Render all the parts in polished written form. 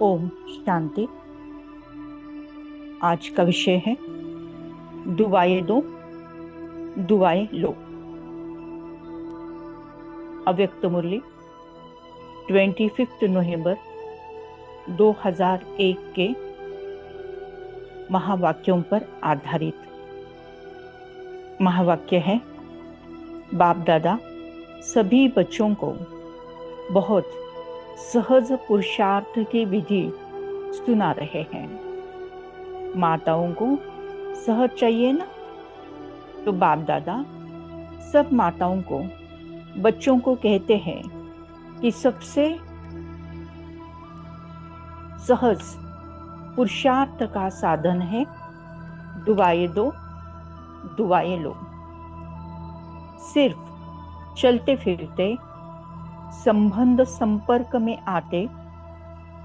ओम शांति। आज का विषय है दुआएं दो, दुआएं लो। अव्यक्त मुरली 25 नवंबर 2001 के महावाक्यों पर आधारित। महावाक्य है, बाप दादा सभी बच्चों को बहुत सहज पुरुषार्थ की विधि सुना रहे हैं। माताओं को सहज चाहिए ना, तो बाप दादा सब माताओं को, बच्चों को कहते हैं कि सबसे सहज पुरुषार्थ का साधन है दुआएं दो, दुआएं लो। सिर्फ चलते फिरते संबंध संपर्क में आते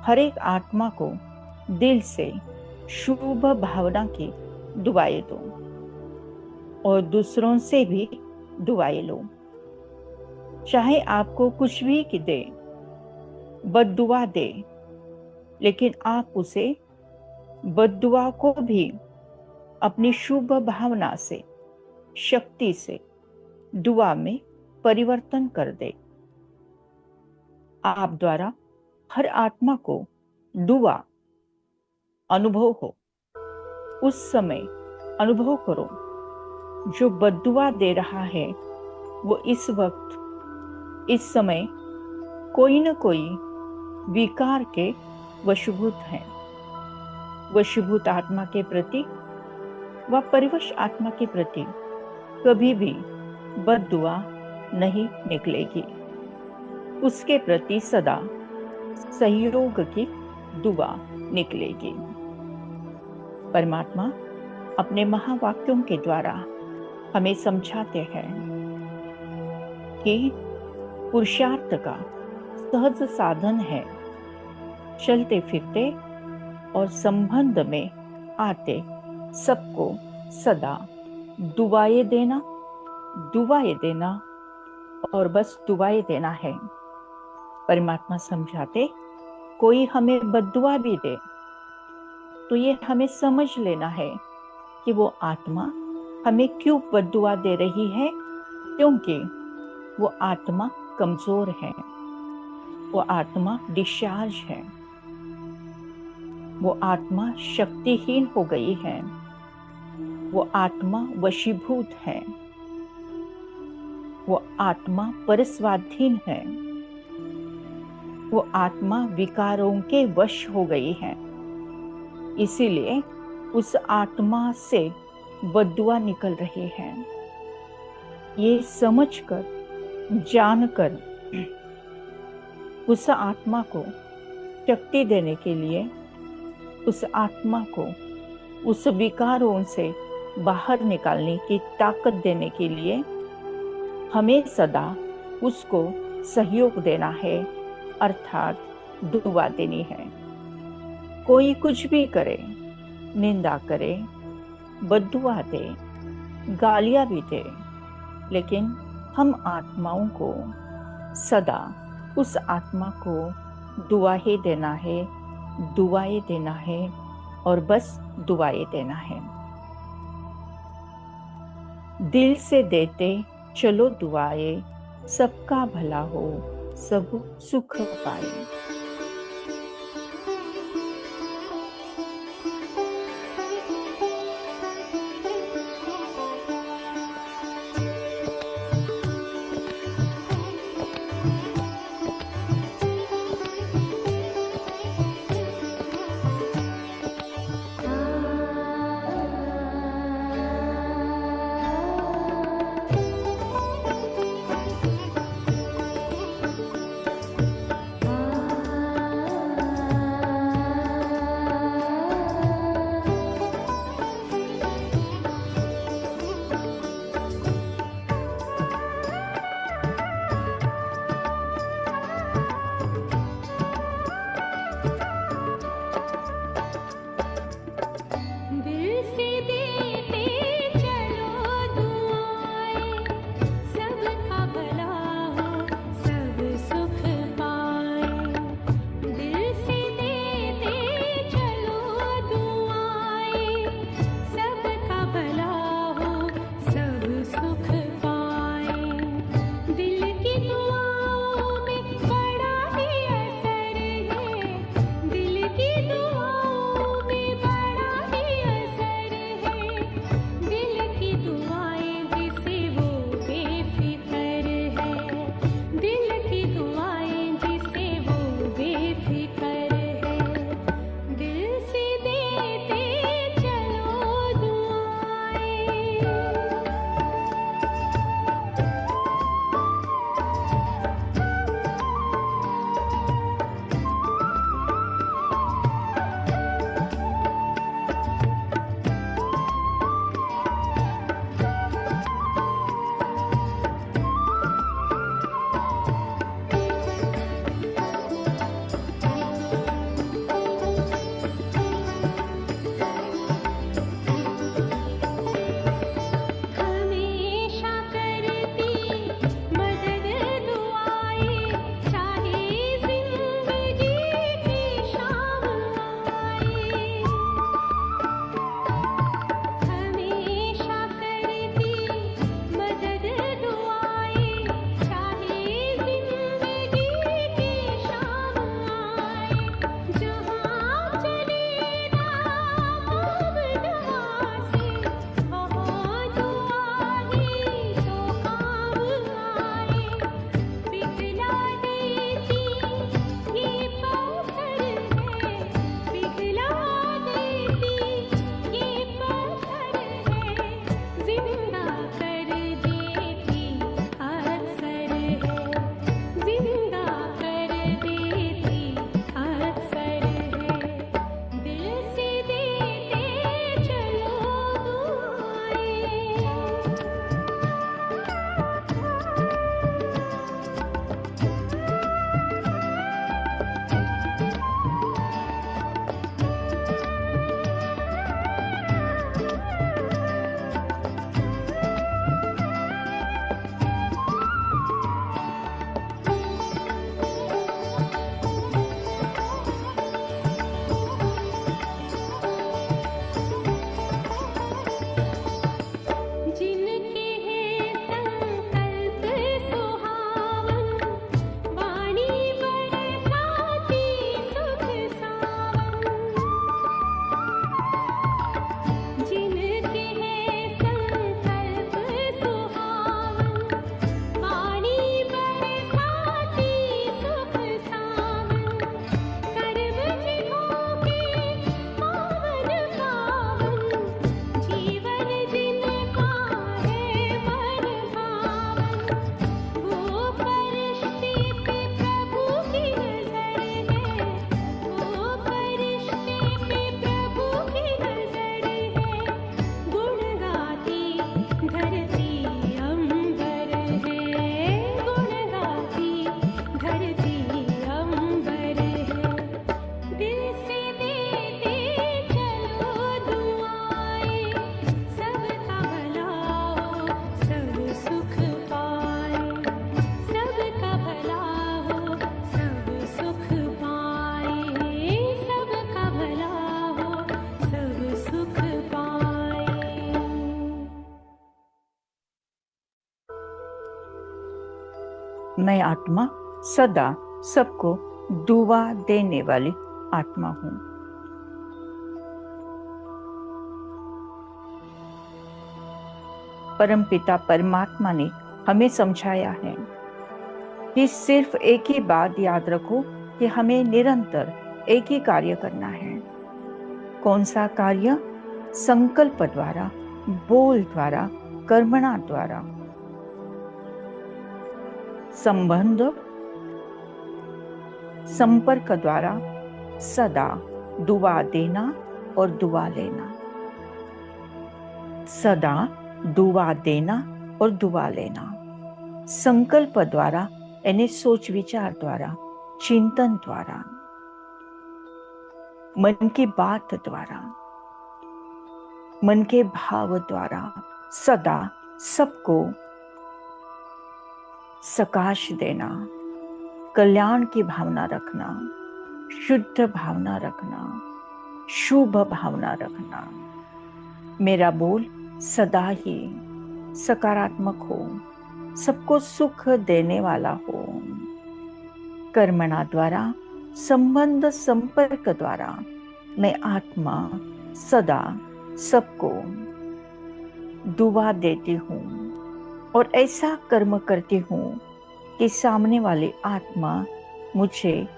हर एक आत्मा को दिल से शुभ भावना की दुआएं दो और दूसरों से भी दुआएं लो। चाहे आपको कुछ भी कि दे, बद्दुआ दे, लेकिन आप उसे बद्दुआ को भी अपनी शुभ भावना से, शक्ति से दुआ में परिवर्तन कर दे। आप द्वारा हर आत्मा को दुआ अनुभव हो, उस समय अनुभव करो जो बद्दुआ दे रहा है वो इस वक्त, इस समय कोई न कोई विकार के वशीभूत हैं। वशीभूत आत्मा के प्रति व परिवश आत्मा के प्रति कभी भी बद्दुआ नहीं निकलेगी। उसके प्रति सदा सहयोग की दुआ निकलेगी। परमात्मा अपने महावाक्यों के द्वारा हमें समझाते हैं कि पुरुषार्थ का सहज साधन है चलते फिरते और संबंध में आते सबको सदा दुआएं देना, दुआएं देना और बस दुआएं देना है। परमात्मा समझाते, कोई हमें बद्दुआ भी दे तो ये हमें समझ लेना है कि वो आत्मा हमें क्यों बद्दुआ दे रही है, क्योंकि वो आत्मा कमजोर है, वो आत्मा डिस्चार्ज है, वो आत्मा शक्तिहीन हो गई है, वो आत्मा वशीभूत है, वो आत्मा परस्वाधीन है, वो आत्मा विकारों के वश हो गई है। इसीलिए उस आत्मा से बद्दुआ निकल रही है। ये समझकर, जानकर उस आत्मा को शक्ति देने के लिए, उस आत्मा को उस विकारों से बाहर निकालने की ताकत देने के लिए हमें सदा उसको सहयोग देना है, अर्थात दुआ देनी है। कोई कुछ भी करे, निंदा करे, बद्दुआ दे, गालियां भी दे, लेकिन हम आत्माओं को सदा उस आत्मा को दुआ ही देना है, दुआएं देना है और बस दुआएं देना है। दिल से देते चलो दुआएं, सबका भला हो, सब सुख पाए। मैं आत्मा सदा सबको दुआ देने वाली आत्मा हूँ। परमपिता परमात्मा ने हमें समझाया है कि सिर्फ एक ही बात याद रखो कि हमें निरंतर एक ही कार्य करना है। कौन सा कार्य? संकल्प द्वारा, बोल द्वारा, कर्मणा द्वारा। संबंध, संपर्क द्वारा सदा दुआ देना और दुआ लेना। सदा दुआ देना और दुआ लेना। संकल्प द्वारा यानी सोच विचार द्वारा, चिंतन द्वारा, मन की बात द्वारा, मन के भाव द्वारा सदा सबको सकाश देना, कल्याण की भावना रखना, शुद्ध भावना रखना, शुभ भावना रखना। मेरा बोल सदा ही सकारात्मक हो, सबको सुख देने वाला हो। कर्मणा द्वारा, संबंध संपर्क द्वारा मैं आत्मा सदा सबको दुआ देती हूँ और ऐसा कर्म करती हूँ कि सामने वाली आत्मा मुझे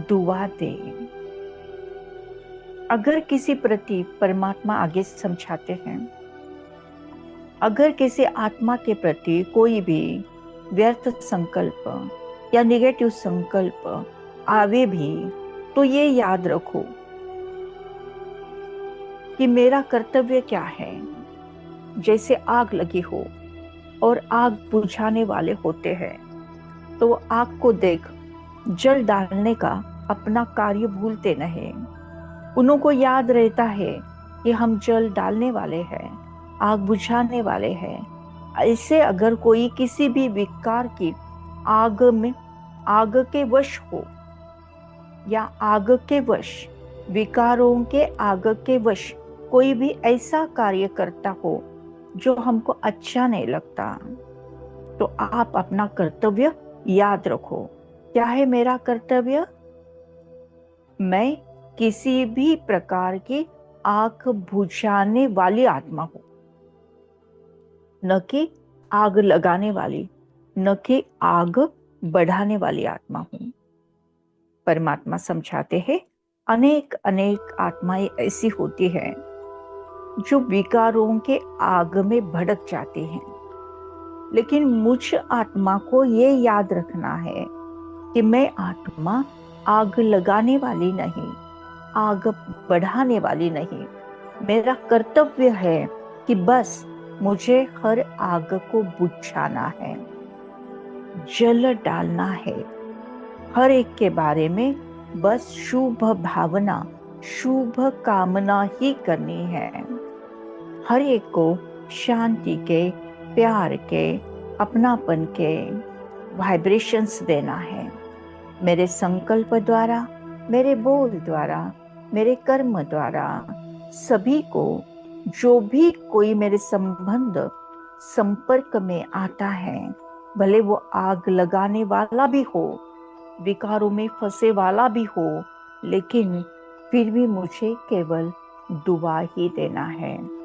दुआ दे। अगर किसी प्रति परमात्मा आगे समझाते हैं, अगर किसी आत्मा के प्रति कोई भी व्यर्थ संकल्प या नेगेटिव संकल्प आवे भी, तो ये याद रखो कि मेरा कर्तव्य क्या है। जैसे आग लगी हो और आग बुझाने वाले होते हैं, तो आग को देख जल डालने का अपना कार्य भूलते नहीं। उनको याद रहता है कि हम जल डालने वाले हैं, आग बुझाने वाले हैं। ऐसे अगर कोई किसी भी विकार की आग के वश हो या आग के वश, विकारों के आग के वश कोई भी ऐसा कार्य करता हो जो हमको अच्छा नहीं लगता, तो आप अपना कर्तव्य याद रखो। क्या है मेरा कर्तव्य? मैं किसी भी प्रकार की आग बुझाने वाली आत्मा हूं, न कि आग लगाने वाली, न कि आग बढ़ाने वाली आत्मा हूं। परमात्मा समझाते हैं, अनेक अनेक आत्माएं ऐसी होती हैं जो विकारों के आग में भड़क जाती हैं, लेकिन मुझ आत्मा को ये याद रखना है कि मैं आत्मा आग लगाने वाली नहीं, आग बढ़ाने वाली नहीं। मेरा कर्तव्य है कि बस मुझे हर आग को बुझाना है, जल डालना है। हर एक के बारे में बस शुभ भावना, शुभ कामना ही करनी है। हर एक को शांति के, प्यार के, अपनापन के वाइब्रेशंस देना है। मेरे संकल्प द्वारा, मेरे बोल द्वारा, मेरे कर्म द्वारा सभी को, जो भी कोई मेरे संपर्क में आता है, भले वो आग लगाने वाला भी हो, विकारों में फंसे वाला भी हो, लेकिन फिर भी मुझे केवल दुआ ही देना है,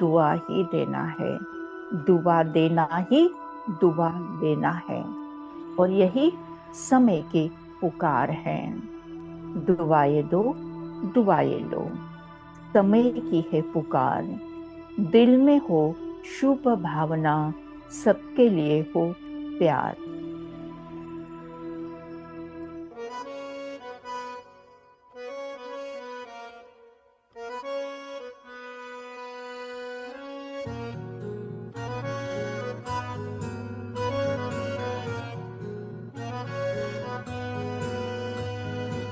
दुआ ही देना है, दुआ देना ही दुआ देना है। और यही समय की पुकार है। दुआएं दो, दुआएं लो, समय की है पुकार। दिल में हो शुभ भावना, सबके लिए हो प्यार।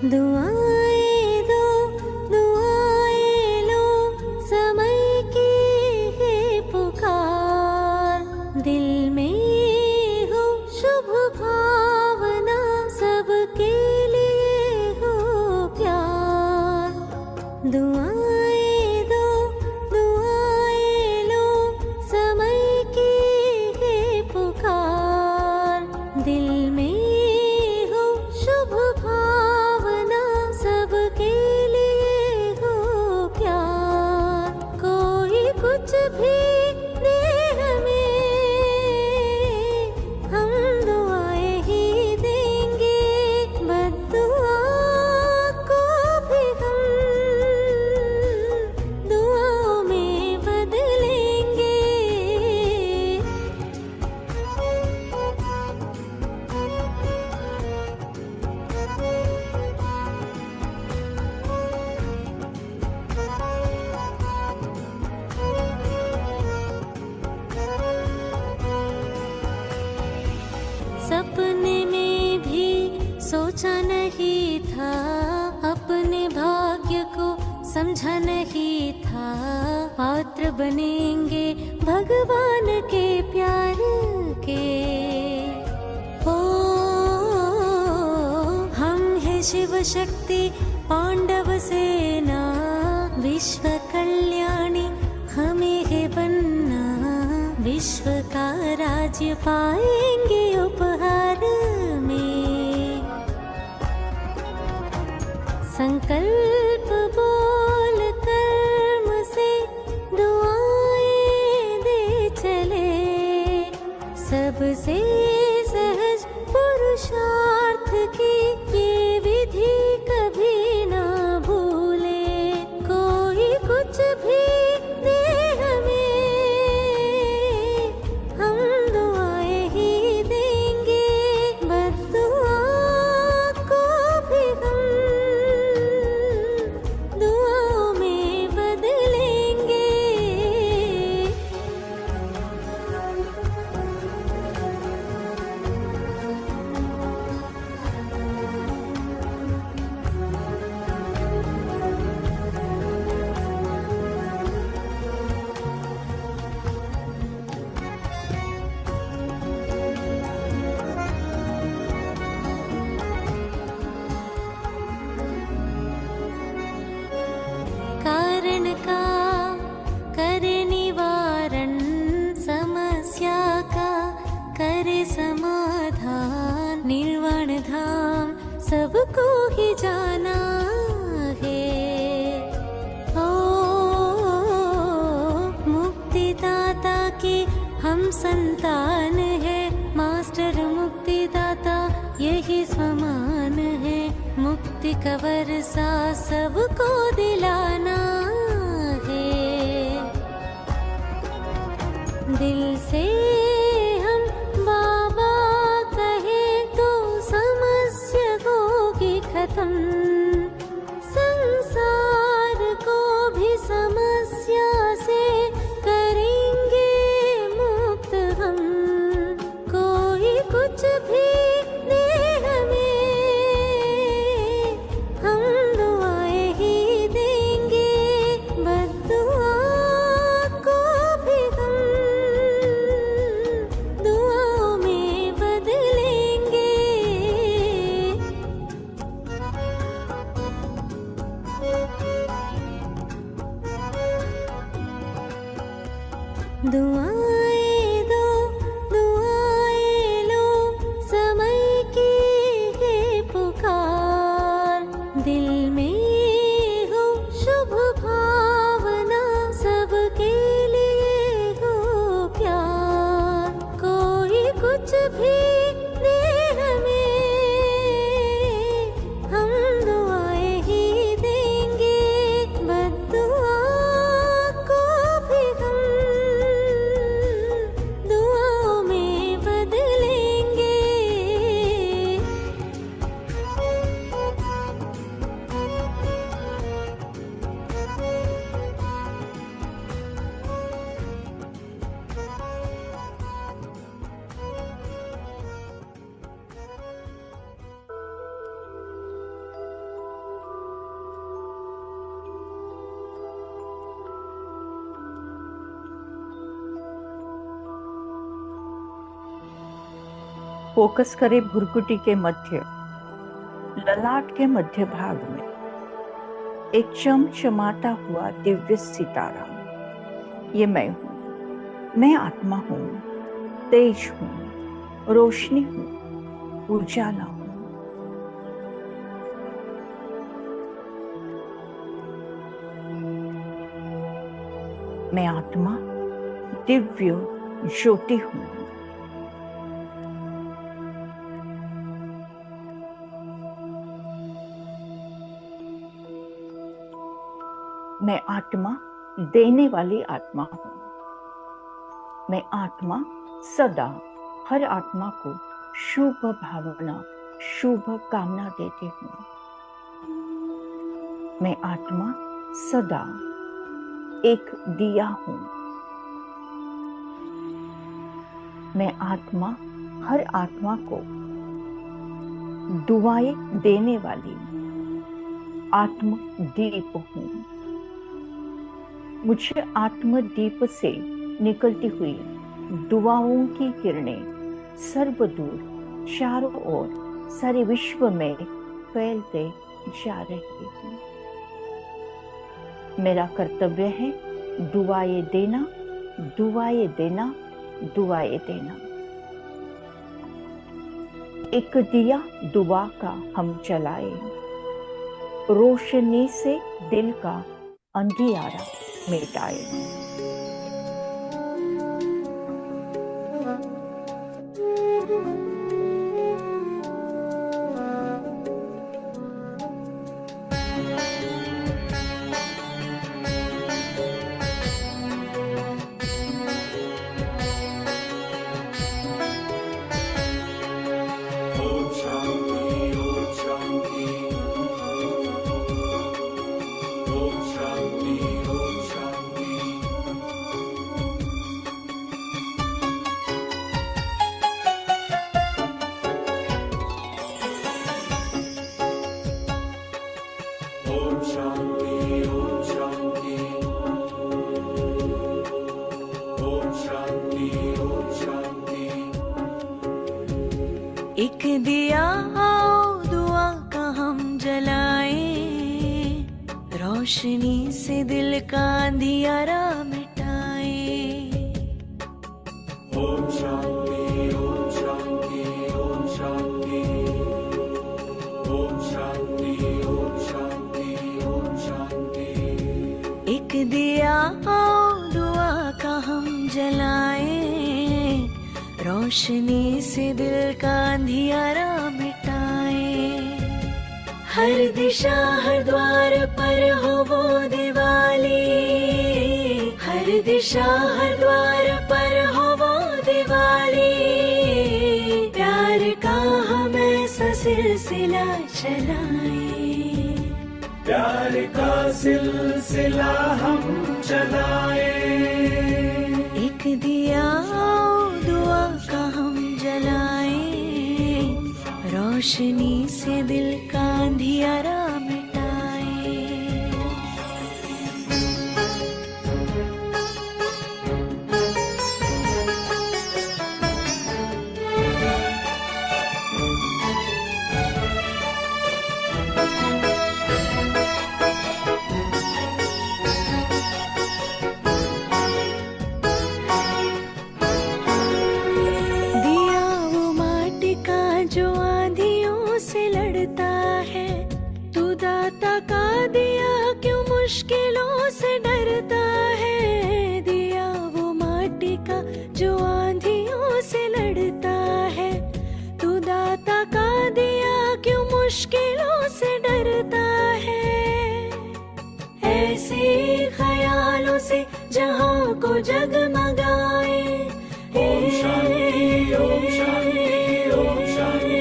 दुआएं दो, दुआएं लो, समय की है पुकार। दिल में हो शुभ भावना, सबके लिए हो प्यार। दुआएं दो, दुआएं लो, समय की है पुकार। दिल में समझा नहीं था पात्र बनेंगे भगवान के प्यार के। ओ हम है शिव शक्ति पांडव सेना, विश्व कल्याणी हमें है बनना, विश्व का राज्य पाएंगे उपहार में। संकल्प बोल कर्म से दुआएं दे चले, सबसे सहज पुरुषार्थ की ये विधि कभी ना भूले। कोई कुछ भी दे हमें, हम दुआएं ही देंगे, बद्दुआ को भी हम दुआओं में बदलेंगे। कारण का करे निवारण, समस्या का करे समाधान, निर्वाण धाम सबको ही जाना है। ओ मुक्तिदाता के हम संतान है, मास्टर मुक्तिदाता यही समान है। मुक्ति का वर्षा सबको दिलाना है। दिल से हम बाबा कहे तो समस्या होगी खत्म, संसार को भी समस्या से करेंगे मुक्त हम। कोई कुछ भी दे हमें, हम दुआएं ही देंगे, बद्दुआ को भी हम दुआओं में बदलेंगे। दुआएं दो, दुआएं लो, समय की है पुकार। दिल में हो शुभ भावना, सबके लिए हो प्यार। कोई कुछ भी दे हमें, हम दुआएं ही देंगे, बद्दुआ को भी हम दुआओं में बदलेंगे। फोकस करें भुरकुटी के मध्य, ललाट के मध्य भाग में एक चमचमाता हुआ दिव्य सितारा। ये मैं हूँ, मैं आत्मा हूँ, तेज हूँ, रोशनी हूँ, उजाला हूँ। मैं आत्मा दिव्य ज्योति हूँ। मैं आत्मा देने वाली आत्मा हूँ। मैं आत्मा सदा हर आत्मा को शुभ भावना, शुभ कामना देती हूँ। मैं आत्मा सदा एक दिया हूँ। मैं आत्मा हर आत्मा को दुआएं देने वाली आत्म दीप हूँ। मुझे आत्मदीप से निकलती हुई दुआओं की किरणें सर्वदूर चारों ओर सारे विश्व में फैलते जा रही हैं। मेरा कर्तव्य है दुआएं देना, दुआएं देना, दुआएं देना। एक दिया दुआ का हम जलाए, रोशनी से दिल का अंधियारा मिटाए। एक दिया आओ दुआ का हम जलाएं, रोशनी से दिल का अंधियारा मिटाएं। ओम शांति, ओम शांति, ओम शांति, ओम शांति, ओम शांति, ओम शांति। एक दिया आओ दुआ का हम जलाएं, रोशनी से दिल का अंधियारा मिटाएं। हर दिशा हर द्वार पर हो वो दिवाली, हर दिशा हर द्वार पर हो वो दिवाली। प्यार का हम ऐसा सिलसिला चलाएं, प्यार का सिलसिला हम चलाएं। एक दिया दुआ का हम जलाएं, रोशनी से दिल का अंधियारा मिटाएं। जो आंधियों से लड़ता है, तू दाता का दिया क्यों मुश्किलों से डरता है। दिया वो माटी का जो आंधियों से लड़ता है, तू दाता का दिया क्यों मुश्किलों से डरता है। ऐसे ख्यालों से जहां को जगमगाए, ओम शांति, ओम शांति, ओम शांति,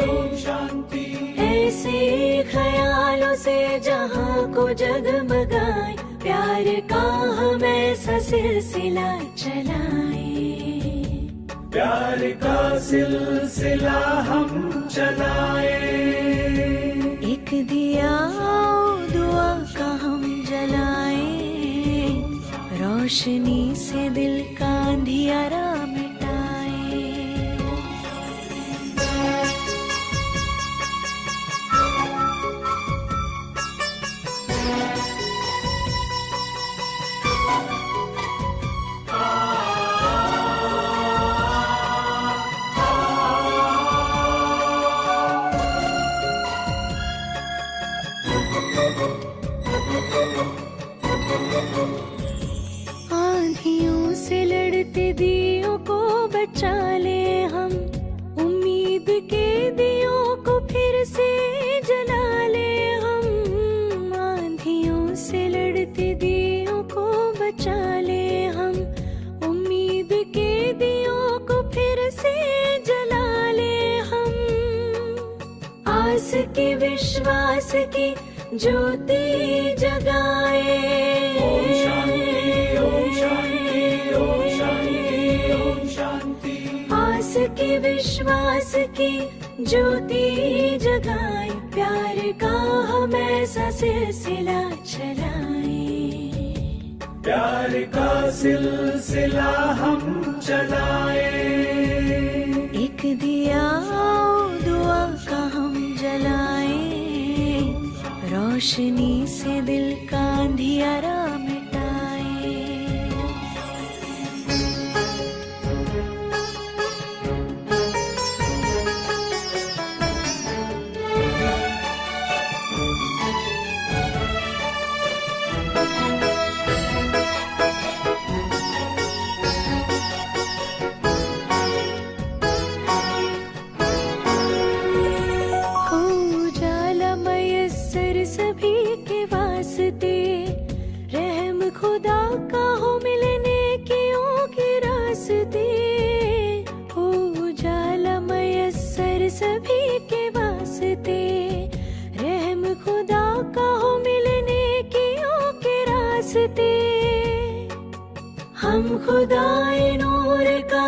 ओम शांति। ऐसे ख्यालों से जहां को जगमगाए, प्यार का हम ऐसा सिलसिला चलाएं, प्यार का सिलसिला हम चलाएं। एक दिया दुआ का हम जलाएं, रोशनी से दिल का अंधियारा मिटाएं। आंधियों से लड़ते दियों को बचा ले हम, उम्मीद के दियों को फिर से जला ले हम। आंधियों से लड़ते दियों को बचा ले हम, उम्मीद के दियों को फिर से जला ले हम। आस की विश्वास की ज्योति जगाए, ओम शांति, ओम शांति, ओम शांति, ओम शांति। आस की विश्वास की ज्योति जगाए, प्यार का हम ऐसा सिलसिला चलाएं, प्यार का सिलसिला हम चलाए। एक दिया दुआ का हम जलाए, रोशनी से दिल का अंधियारा मिटाए। सभी के वास्ते, रहम खुदा का हो मिलने के रास्ते। हो उजाला मयस्सर सभी के वास्ते, रहम खुदा का हो मिलने के रास्ते। हम खुदाए नूर का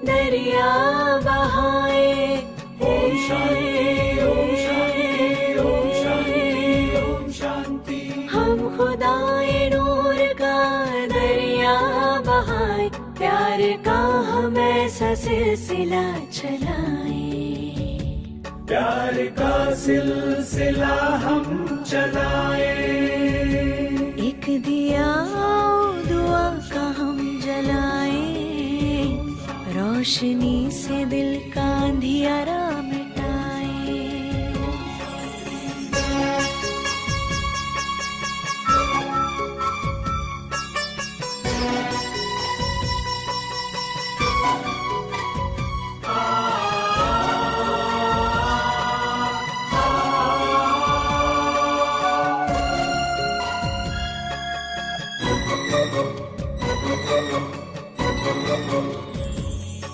दरिया बहाए। ओम शांति ओम शांति ओम शांति ओम शांति। हम खुदाए नूर का दरिया बहाए, प्यार का हम ऐसा सिलसिला चलाए। प्यार का सिलसिला हम चलाए। एक दिया दुआ का हम जलाए, रोशनी से दिल का अंधियारा मिटाए।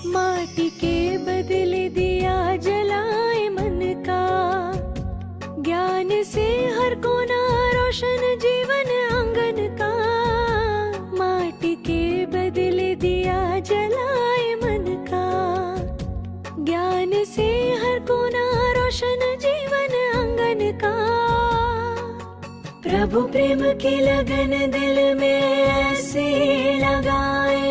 माटी के बदले दिया जलाए मन का, ज्ञान से हर कोना रोशन जीवन आंगन का। माटी के बदले दिया जलाए मन का, ज्ञान से हर कोना रोशन जीवन आंगन का। प्रभु प्रेम की लगन दिल में ऐसे लगाए।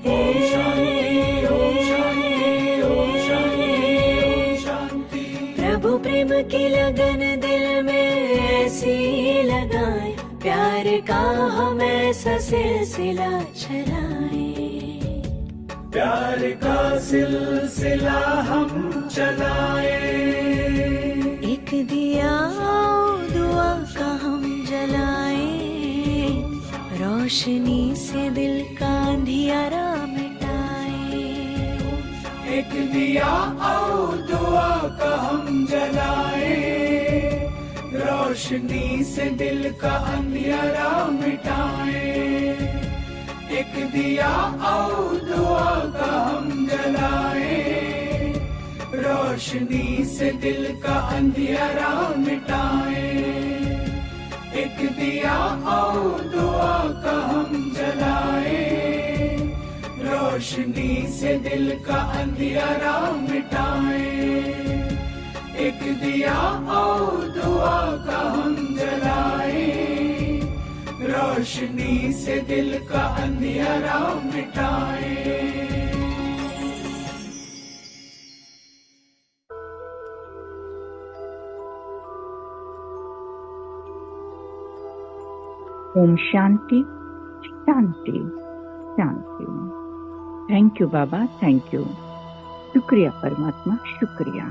ओम शांति ओम शांति ओम शांति ओम शांति। प्रभु प्रेम की लगन दिल में ऐसी लगाए, प्यार का हम ऐसा सिलसिला चलाए। प्यार का सिलसिला हम चलाए। एक दिया दुआ का हम जलाए, रोशनी से दिल का अंधियारा मिटाए। एक दिया और दुआ का हम जलाए, रोशनी से दिल का अंधियारा मिटाए। एक दिया और दुआ का हम जलाए, रोशनी से दिल का अंधियारा मिटाए। एक दिया और दुआ का हम जलाए, रोशनी से दिल का अंधियारा मिटाए। एक दिया और दुआ का हम जलाए, रोशनी से दिल का अंधियारा मिटाए। ओम शांति शांति शांति। थैंक यू बाबा, थैंक यू। शुक्रिया परमात्मा, शुक्रिया।